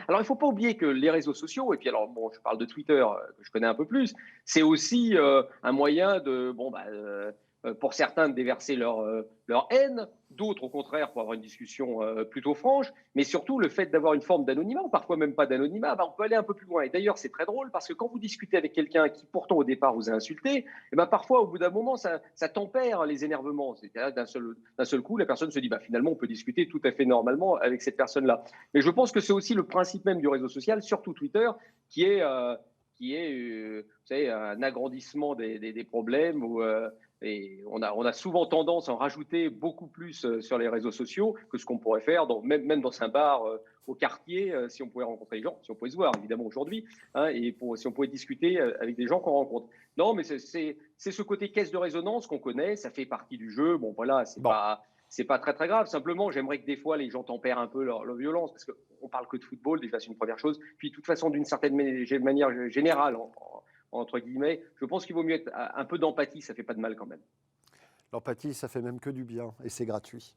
Alors, il ne faut pas oublier que les réseaux sociaux, et puis alors, bon, je parle de Twitter, que je connais un peu plus, c'est aussi un moyen de, bon, pour certains, de déverser leur haine, d'autres, au contraire, pour avoir une discussion plutôt franche, mais surtout le fait d'avoir une forme d'anonymat, ou parfois même pas d'anonymat, on peut aller un peu plus loin. Et d'ailleurs, c'est très drôle parce que quand vous discutez avec quelqu'un qui, pourtant, au départ, vous a insulté, et ben, parfois, au bout d'un moment, ça tempère les énervements. C'est-à-dire, d'un seul coup, la personne se dit, bah, finalement, on peut discuter tout à fait normalement avec cette personne-là. Mais je pense que c'est aussi le principe même du réseau social, surtout Twitter, qui est, vous savez, un agrandissement des problèmes. Et on a souvent tendance à en rajouter beaucoup plus sur les réseaux sociaux que ce qu'on pourrait faire, même dans un bar au quartier, si on pouvait rencontrer les gens, si on pouvait se voir évidemment aujourd'hui, hein, si on pouvait discuter avec des gens qu'on rencontre. Non, mais c'est ce côté caisse de résonance qu'on connaît, ça fait partie du jeu. Bon, voilà, Bon, c'est pas très très grave. Simplement, j'aimerais que des fois les gens tempèrent un peu leur violence, parce qu'on parle que de football, déjà c'est une première chose. Puis de toute façon, d'une certaine manière générale, entre guillemets, je pense qu'il vaut mieux être un peu d'empathie, ça fait pas de mal quand même. l'empathie, ça fait même que du bien et c'est gratuit.